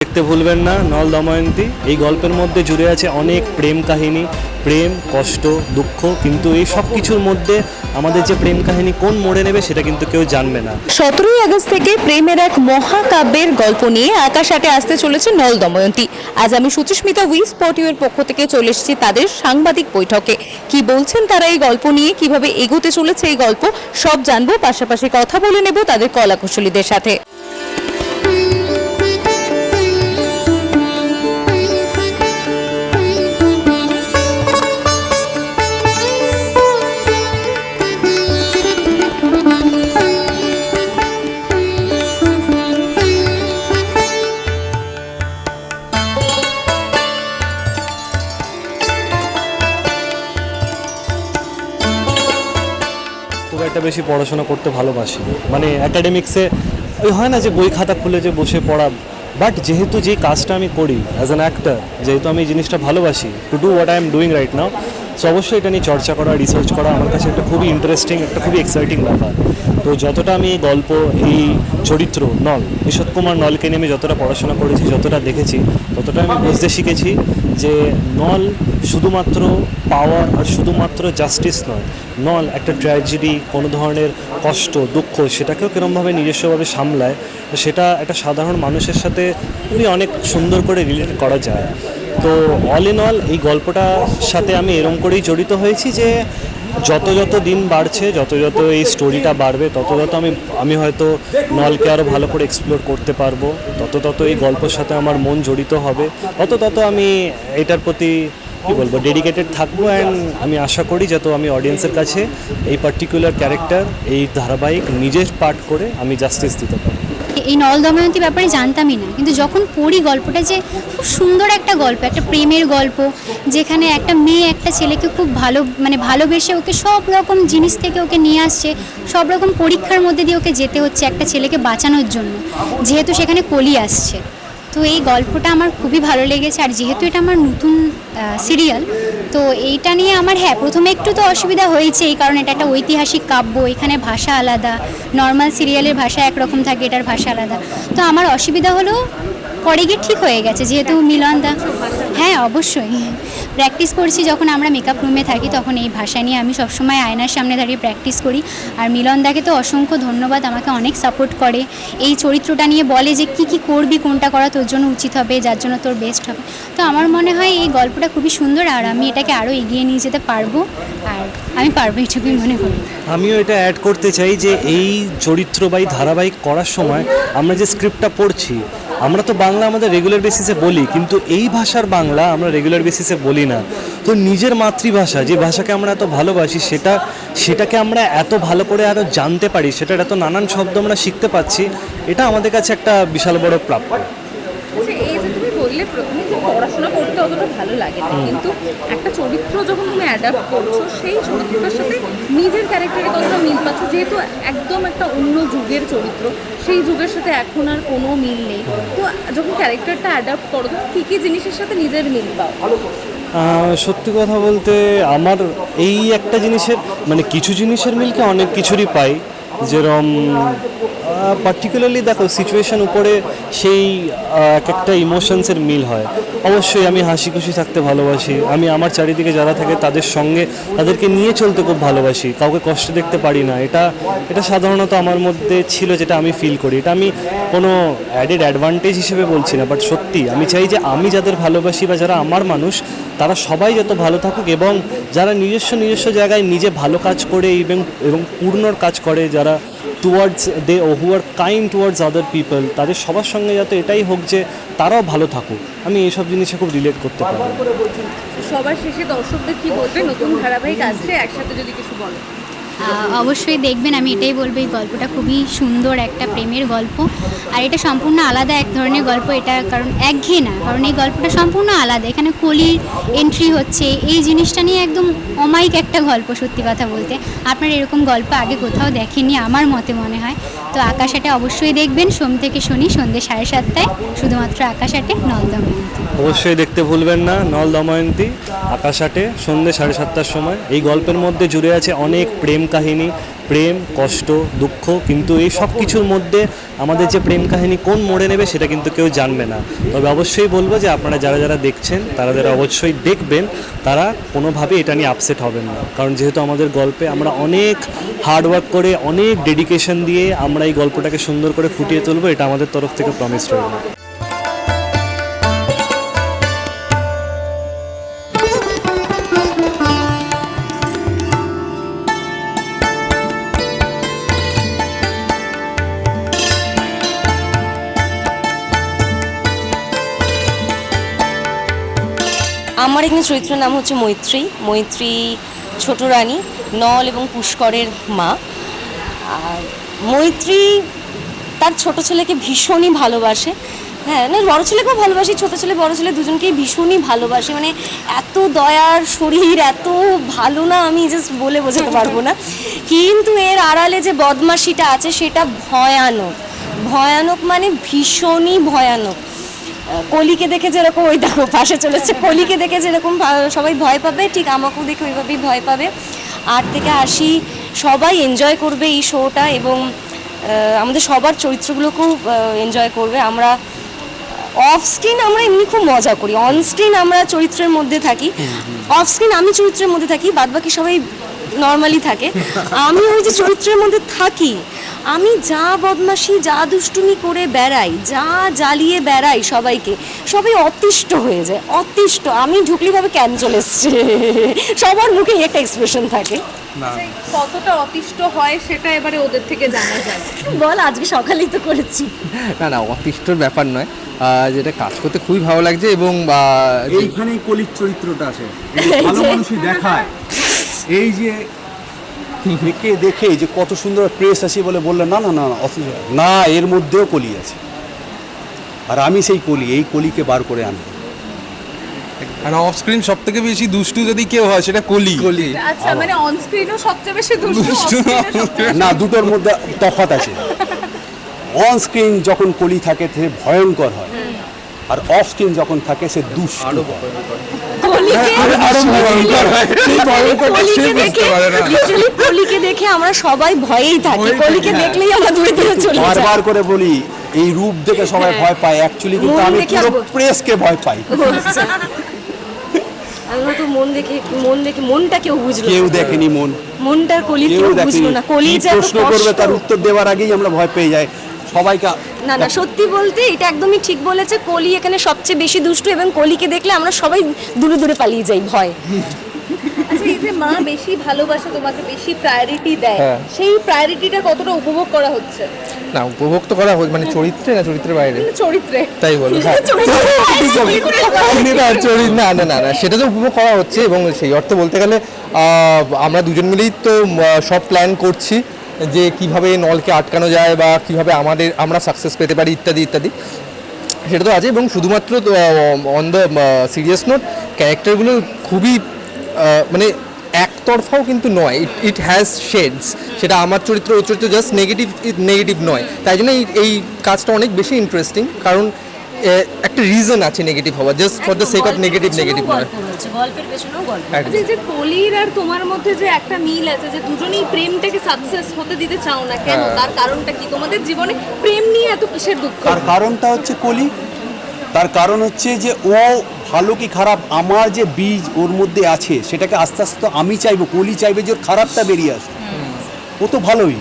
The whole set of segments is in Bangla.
দেখতে ভুলবেন না নল দময়ন্তী। এই গল্পের মধ্যে জুড়ে আছে অনেক প্রেম কাহিনী, প্রেম, কষ্ট, দুঃখ, কিন্তু এই সব কিছুর মধ্যে আমাদের যে প্রেম কাহিনী কোন মোড়ে নেবে সেটা কিন্তু কেউ জানবে না। 17ই আগস্ট থেকে প্রেমের এক মহাকাব্যের গল্প নিয়ে আকাশ আটে আসতে চলেছে নল দময়ন্তী। আজ আমি সুচিস্মিতা উই স্পট ইউর পক্ষ থেকে চলে এসেছি তাদের সাংবাদিক বৈঠকে। কি বলছেন তারা এই গল্প নিয়ে, কিভাবে এগোতে চলেছে এই গল্প, সব জানবো। পাশাপাশি কথা বলে নেব তাদের কলাকুশলীদের সাথে। খুব একটা বেশি পড়াশোনা করতে ভালোবাসি না, মানে অ্যাকাডেমিক্সে ওই হয় না যে বই খাতা খুলে যে বসে পড়া। বাট যেহেতু যে কাজটা আমি করি অ্যাজ অ্যান অ্যাক্টর, যেহেতু আমি এই জিনিসটা ভালোবাসি, to do what I am doing right now, so অবশ্যই এটা নিয়ে চর্চা করা, রিসার্চ করা আমার কাছে একটা খুবই ইন্টারেস্টিং, একটা খুবই এক্সাইটিং ব্যাপার। তো যতটা আমি এই গল্প, এই চরিত্র নল, ঈষৎ কুমার নলকে নিয়ে আমি যতটা পড়াশোনা করেছি, যতটা দেখেছি, ততটা আমি বুঝতে শিখেছি যে নল শুধুমাত্র পাওয়ার আর শুধুমাত্র জাস্টিস নয়, নল একটা ট্র্যাজেডি, কোনো ধরনের কষ্ট, দুঃখ, সেটাকেও কীরকমভাবে নিজস্বভাবে সামলায়, সেটা একটা সাধারণ মানুষের সাথে খুবই অনেক সুন্দর করে রিলেট করা যায়। তো অল ইন অল এই গল্পটার সাথে আমি এরম করেই জড়িত হয়েছি যে যত যত দিন বাড়ছে, যত যত এই স্টোরিটা বাড়বে, তত তত আমি হয়তো নলকে আরও ভালো করে এক্সপ্লোর করতে পারবো, তত তত এই গল্পের সাথে আমার মন জড়িত হবে, তত তত আমি এটার প্রতি কী বলবো ডেডিকেটেড থাকবো। অ্যান্ড আমি আশা করি যত আমি অডিয়েন্সের কাছে এই পার্টিকুলার ক্যারেক্টার, এই ধারাবাহিক নিজের পার্ট করে আমি জাস্টিস দিতে পারি। এই নল দময়ন্তী ব্যাপারে জানতামই না, কিন্তু যখন পড়ি গল্পটা যে খুব সুন্দর একটা গল্প, একটা প্রেমের গল্প, যেখানে একটা মেয়ে একটা ছেলেকে খুব ভালোবেসে ওকে সব রকম জিনিস থেকে ওকে নিয়ে আসছে, সব রকম পরীক্ষার মধ্যে দিয়ে ওকে যেতে হচ্ছে একটা ছেলেকে বাঁচানোর জন্য, যেহেতু সেখানে কলি আসছে। তো এই গল্পটা আমার খুবই ভালো লেগেছে। আর যেহেতু এটা আমার নতুন সিরিয়াল, তো এইটা নিয়ে আমার প্রথমে একটু তো অসুবিধা হয়েছেই, কারণ এটা একটা ঐতিহাসিক কাব্য, এখানে ভাষা আলাদা, নর্মাল সিরিয়ালের ভাষা একরকম থাকে, এটার ভাষা আলাদা। তো আমার অসুবিধা হলেও পরে গিয়ে ঠিক হয়ে গেছে, যেহেতু মিলনদা, হ্যাঁ অবশ্যই প্র্যাকটিস করছি। যখন আমরা মেকআপ রুমে থাকি তখন এই ভাষা নিয়ে আমি সবসময় আয়নার সামনে দাঁড়িয়ে প্র্যাকটিস করি। আর মিলনদাকে তো অসংখ্য ধন্যবাদ, আমাকে অনেক সাপোর্ট করে, এই চরিত্রটা নিয়ে বলে যে কী করবি, কোনটা করা তোর জন্য উচিত হবে, যার জন্য তোর বেস্ট হবে। তো আমার মনে হয় এই গল্পটা খুবই সুন্দর, আর আমি এটাকে আরও এগিয়ে নিয়ে যেতে পারবো, আর আমি পারবো এটুকুই মনে করি। আমিও এটা অ্যাড করতে চাই যে এই চরিত্র বা এই ধারাবাহিক করার সময় আমরা যে স্ক্রিপ্টটা পড়ছি, আমরা তো বাংলা আমাদের রেগুলার বেসিসে বলি, কিন্তু এই ভাষার বাংলা আমরা রেগুলার বেসিসে বলি না। তো নিজের মাতৃভাষা, যে ভাষাকে আমরা এত ভালোবাসি, সেটাকে আমরা এত ভালো করে আরও জানতে পারি, সেটার এত নানান শব্দ আমরা শিখতে পাচ্ছি, এটা আমাদের কাছে একটা বিশাল বড় প্রাপ্য। এই যে তুমি বললে প্রথমে যে পড়াশোনা করতে অতটা ভালো লাগে না, কিন্তু একটা চরিত্র যখন তুমি অ্যাডাপ্ট করছো, সেই চরিত্রটার সাথে নিজের ক্যারেক্টারের কতটা মিল পাচ্ছ, যেহেতু একদম একটা অন্য যুগের চরিত্র, সেই যুগের সাথে এখন আর কোনো মিল নেই। তো যখন ক্যারেক্টারটা অ্যাডাপ্ট করো, তখন কী কী জিনিসের সাথে নিজের মিল পাও? সত্যি কথা বলতে আমার এই একটা জিনিসের, মানে কিছু জিনিসের মিলকে অনেক কিছুরই পাই, যেরকম পার্টিকুলারলি দেখো সিচুয়েশন উপরে সেই এক একটা ইমোশনসের মিল হয়। অবশ্যই আমি হাসি খুশি থাকতে ভালোবাসি, আমি আমার চারিদিকে যারা থাকে তাদের সঙ্গে, তাদেরকে নিয়ে চলতে খুব ভালোবাসি, কাউকে কষ্ট দেখতে পারি না। এটা সাধারণত আমার মধ্যে ছিল, যেটা আমি ফিল করি। এটা আমি কোনো অ্যাডেড অ্যাডভান্টেজ হিসেবে বলছি না, বাট সত্যি আমি চাই যে আমি যাদের ভালোবাসি বা যারা আমার মানুষ, তারা সবাই যত ভালো থাকুক, এবং যারা নিজস্ব জায়গায় নিজে ভালো কাজ করে এবং পূর্ণর কাজ করে, যারা টুয়ার্ডস হু আর কাইন্ড টুয়ার্ডস আদার পিপল, তাদের সবার সঙ্গে যাতে এটাই হোক যে তারাও ভালো থাকুক। আমি এইসব জিনিসে খুব রিলেট করতে পারি। সবার শেষে দর্শকদের কি বলবে? নতুন ধারাবাহিক আসছে, একসাথে যদি কিছু বলো। অবশ্যই দেখবেন, আমি এটাই বলবো, এই গল্পটা খুবই সুন্দর একটা প্রেমের গল্প, আর এটা সম্পূর্ণ আলাদা এক ধরনের গল্প। এটা কারণ একঘেয়ে না, কারণ এই গল্পটা সম্পূর্ণ আলাদা, এখানে কলির এন্ট্রি হচ্ছে, এই জিনিসটা নিয়ে একদম অমায়িক একটা গল্প। সত্যি কথা বলতে আপনার এরকম গল্প আগে কোথাও দেখেননি আমার মতে মনে হয়। তো আকাশ আটে অবশ্যই দেখবেন, সোম থেকে শনি সন্ধ্যে 7:30, শুধুমাত্র আকাশ আটে, নল দময়ন্তী। অবশ্যই দেখতে ভুলবেন না নল দময়ন্তী, আকাশ আটে সন্ধ্যে 7:30টার সময়। এই গল্পের মধ্যে জুড়ে আছে অনেক প্রেম কাহিনী, প্রেম, কষ্ট, দুঃখ, কিন্তু এই সব কিছুর মধ্যে আমাদের যে প্রেম কাহিনী কোন মোড়ে নেবে সেটা কিন্তু কেউ জানবে না। তবে অবশ্যই বলবো যে আপনারা যারা যারা দেখছেন তারা যারা অবশ্যই দেখবেন তারা কোনোভাবে এটা নিয়ে আপসেট হবেন না, কারণ যেহেতু আমাদের গল্পে আমরা অনেক হার্ডওয়ার্ক করে অনেক ডেডিকেশন দিয়ে আমরা এই গল্পটাকে সুন্দর করে ফুটিয়ে তুলবো, এটা আমাদের তরফ থেকে প্রমিস রইল। আমার এখানে চরিত্রের নাম হচ্ছে মৈত্রী। মৈত্রী ছোট রানী, নল এবং পুষ্করের মা। আর মৈত্রী তার ছোট ছেলেকে ভীষণই ভালোবাসে। হ্যাঁ, না, বড় ছেলেকেও ভালোবাসি, ছোট ছেলে বড় ছেলে দুজনকেই ভীষণই ভালোবাসে। মানে এত দয়ার শরীর, এত ভালো না, আমি জাস্ট বলে বোঝাতে পারবো না। কিন্তু এর আড়ালে যে বদমাশিটা আছে সেটা ভয়ানক। ভয়ানক মানে ভীষণই ভয়ানক। কলিকে দেখে যেরকম, ওই দেখো পাশে চলেছে, কলিকে দেখে যেরকম সবাই ভয় পাবে, ঠিক আমাকেও দেখে ওইভাবেই ভয় পাবে। 8 থেকে 80 সবাই এনজয় করবে এই শোটা, এবং আমাদের সবার চরিত্রগুলোকেও এনজয় করবে। আমরা অফ স্ক্রিন আমরা এমনি খুব মজা করি, অন স্ক্রিন আমরা চরিত্রের মধ্যে থাকি। অফ স্ক্রিন আমি চরিত্রের মধ্যে থাকি, বাদবাকি সবাই নর্মালি থাকে। আমি ওই যে চরিত্রের মধ্যে থাকি, আমি যা বদমাশি, যা দুষ্টুমি করে বেড়াই, যা জ্বালিয়ে বেড়াই সবাইকে, সবাই অতিষ্ঠ হয়ে যায়, অতিষ্ঠ। আমি ঢুকলি ভাবে কেন চলে এসছে, সবার মুখে একটা এক্সপ্রেশন থাকে। কতটা অতিষ্ঠ হয় সেটা এবারে ওদের থেকে জানা যায়। বল, আজকে সকালেই তো করেছি। না, অতিষ্ঠর ব্যাপার নয়, যেটা কাজ করতে খুবই ভালো লাগছে। এবং এইখানেই কলির চরিত্রটা আছে, ভালো মানুষই দেখায়। এই যে দেখে দেখে যে কত সুন্দর প্রেস আছে বলে বললেন, না না না না, এর মধ্যেও কলি আছে, আর আমি সেই কলি, এই কলিকে বার করে আনবো। আর অফ স্ক্রিন সব থেকে বেশি দুষ্টু যদি কেউ হয় সেটা কলি। আচ্ছা, মানে অন স্ক্রিনও সবচেয়ে বেশি দুষ্টু। না, দুটোর মধ্যে তফাৎ আছে। অন স্ক্রিন যখন কলি থাকে সে ভয়ঙ্কর হয়, আর অফ স্ক্রিন যখন থাকে সে দুষ্ট হয়। কলিকে দেখে আমরা সবাই ভয়েই থাকি, কলিকে দেখলেই আমরা দূরে দূরে চলে যাই। বারবার করে বলি, এই রূপ দেখে সবাই ভয় পায়, অ্যাকচুয়ালি কিন্তু আমি পুরো প্রেসকে ভয় পাই। আমরা তো মন দেখে মনটা কেউ বুঝলো, কেউ দেখেনি মনটার কলি কেউ বুঝলো না। কলি যে প্রশ্ন করবে তার উত্তর দেওয়ার আগেই আমরা ভয় পেয়ে যাই সবাইকে। না, সত্যি বলতে এটা একদমই ঠিক বলেছে, কলি এখানে সবচেয়ে বেশি দুষ্টু, এবং কলিকে দেখলে আমরা সবাই দূরে দূরে পালিয়ে যাই ভয়। আচ্ছা, এই যে মা বেশি ভালোবাসে, তোমাকে বেশি প্রায়োরিটি দেয়, সেই প্রায়োরিটিটা কতটা উপভোগ করা হচ্ছে? না, উপভোগ তো করা হয়, মানে চরিত্রে না চরিত্রের বাইরে, চরিত্রে তাই বলো। না, সেটা তো উপভোগ করা হচ্ছে, এবং সেই অর্থে বলতে গেলে আমরা দুজন মিলেই তো সব প্ল্যান করছি যে কিভাবে নলকে আটকানো যায় বা কিভাবে আমরা সাকসেস পেতে পারি ইত্যাদি ইত্যাদি, সেটা তো আছে। এবং শুধুমাত্র অন দ্য সিরিয়াস নোট, ক্যারেক্টারগুলো খুবই মানে একতরফাও কিন্তু নয়, ইট হ্যাজ শেডস। সেটা আমার চরিত্র, ওর চরিত্র জাস্ট নেগেটিভ নয়। তাই জন্য এই কাজটা অনেক বেশি ইন্টারেস্টিং, কারণ একটা রিজন আছে নেগেটিভ হওয়া, just for the sake of negative নয়। গল্পের পেছনেও গল্প। আচ্ছা, এই যে কলির আর তোমার মধ্যে যে একটা মিল আছে, যে দুজনেই প্রেমটাকে সাকসেস হতে দিতে চাও না কেন, তার কারণটা কি? তোমাদের জীবনে প্রেম নিয়ে এত কিসের দুঃখ? তার কারণটা হচ্ছে কলি। তার কারণ হচ্ছে যে ও ভালো কি খারাপ, আমার যে বীজ ওর মধ্যে আছে সেটাকে আস্তে আস্তে আমি চাইবো, কলি চাইবে যে ওর খারাপটা বেরিয়ে আসুক। ও তো ভালোই,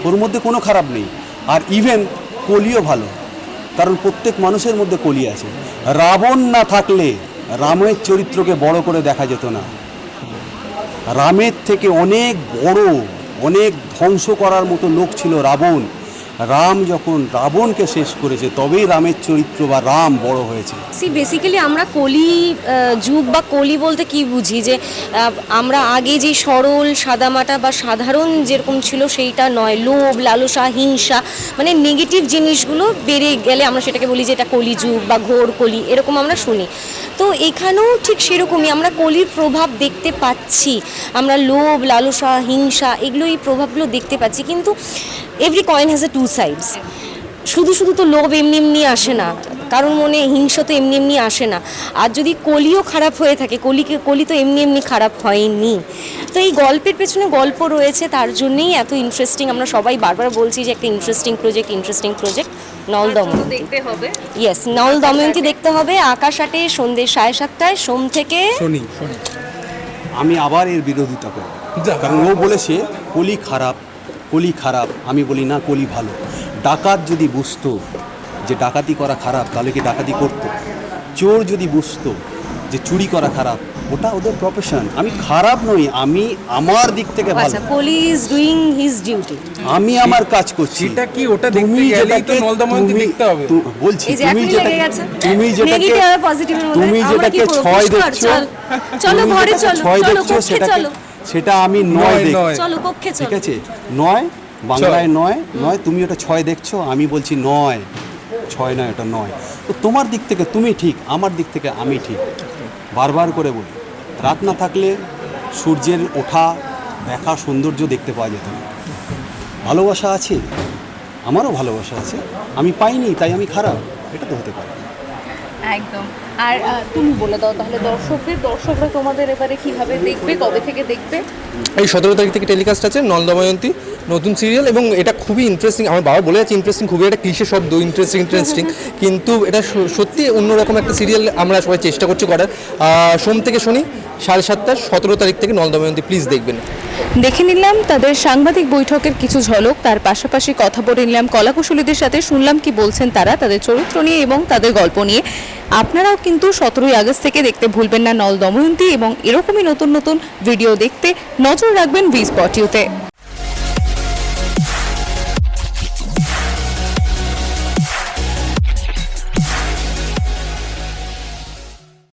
ওর মধ্যে কোনো খারাপ নেই। আর ইভেন কলিও ভালো, কারণ প্রত্যেক মানুষের মধ্যে কলি আছে। রাবণ না থাকলে রামের চরিত্রকে বড় করে দেখা যেত না। রামের থেকে অনেক বড়, অনেক ধ্বংস করার মতো লোক ছিল রাবণ। রাম যখন রাবণকে শেষ করেছে তবেই রামের চরিত্র বা রাম বড় হয়েছে। বেসিক্যালি আমরা কলি যুগ বা কলি বলতে কি বুঝি, যে আমরা আগে যে সরল সাদামাটা বা সাধারণ যেরকম ছিল সেইটা নয়, লোভ, লালসা, হিংসা, মানে নেগেটিভ জিনিসগুলো বেড়ে গেলে আমরা সেটাকে বলি যে এটা কলি যুগ বা ঘোর কলি, এরকম আমরা শুনি। তো এখানেও ঠিক সেরকমই আমরা কলির প্রভাব দেখতে পাচ্ছি, আমরা লোভ, লালসা, হিংসা, এগুলো এই প্রভাবগুলো দেখতে পাচ্ছি। কিন্তু every coin has a two sides. শুধু শুধু তো লোভ এমনি এমনি আসে না, কারণ মনে হিংসা তো এমনি এমনি আসে না। আর যদি কলিও খারাপ হয়ে থাকে, কলি তো এমনি এমনি খারাপ হয়নি। তো এই গল্পের পেছনে গল্প রয়েছে, তার জন্যেই এত ইন্টারেস্টিং। আমরা সবাই বারবার বলছি যে একটা ইন্টারেস্টিং প্রজেক্ট নল দময়ন্তী। দেখতে হবে। ইয়েস, নল দময়ন্তী দেখতে হবে। আকাশ আটে সন্ধ্যে 7:30 সোম থেকে। শনি আমি আবার এর বিরোধিতা করব, কারণ ও বলেছে কলি খারাপ। আমি বলি না, কলি ভালো। ডাকাত যদি বুঝতো যে ডাকাতি করা খারাপ, তাহলে কি ডাকাতি করতো? চোর যদি বুঝতো যে চুরি করা খারাপ, ওটা ওদের প্রফেশন। আমি খারাপ নই, আমি আমার দিক থেকে ভালো, আচ্ছা, কলি ইজ ডুইং হিজ ডিউটি। আমি আমার কাজ করছি। সেটা কি ওটা দেখতে গেলেই তো নল দময়ন্তী দেখতে হবে? বলছি এই যে তুমি এখনই লেগে গেছে। তুমি যেটাকে নেগেটিভ আর পজিটিভের মধ্যে তুমি আমরা কি যেটাকে করব? ছয় পুষ্কর, দেখছো, চলো তুমি ঘরে যেটাকে চলো, ছয় চলো দেখছো, কক্ষে চলো, সেটা আমি নয় দেখছি। নয়। চলো কক্ষে ঠিক চলো। আছে, নয় বাংলায় নয়, তুমি ওটা 6 দেখছো, আমি বলছি 9, 6 নয়, ওটা 9। তো তোমার দিক থেকে তুমি ঠিক, আমার দিক থেকে আমি ঠিক। বারবার করে বলি, রাত না থাকলে সূর্যের ওঠা দেখা সৌন্দর্য দেখতে পাওয়া যেত না। ভালোবাসা আছে, আমারও ভালোবাসা আছে, আমি পাইনি তাই আমি খারাপ, এটা তো হতে পারে না। একদম। আর তুমি বলে দাও তাহলে দর্শকরা তোমাদের এবারে কিভাবে দেখবে, কবে থেকে দেখবে? এই 17 তারিখ থেকে টেলিকাস্ট আছে নল দময়ন্তী, নতুন সিরিয়াল। এবং এটা খুবই ইন্টারেস্টিং। আমার বাবা বলে যাচ্ছে ইন্টারেস্টিং, খুবই একটা ক্লিশে শব্দ ইন্টারেস্টিং, কিন্তু এটা সত্যি অন্যরকম একটা সিরিয়াল আমরা সবাই চেষ্টা করছি করার। সোম থেকে শনি 7:30, 17 তারিখ থেকে নল দময়ন্তী, প্লিজ দেখবেন। দেখে নিলাম তাদের সাংবাদিক বৈঠকের কিছু ঝলক, তার পাশাপাশি কথা বলে নিলাম কলাকুশলীদের সাথে, শুনলাম কি বলছেন তারা তাদের চরিত্র নিয়ে এবং তাদের গল্প নিয়ে। আপনারাও কিন্তু 17ই আগস্ট থেকে দেখতে ভুলবেন না নল দময়ন্তী, এবং এরকমই নতুন নতুন ভিডিও দেখতে নজর রাখবেন ভি স্পট ইউতে।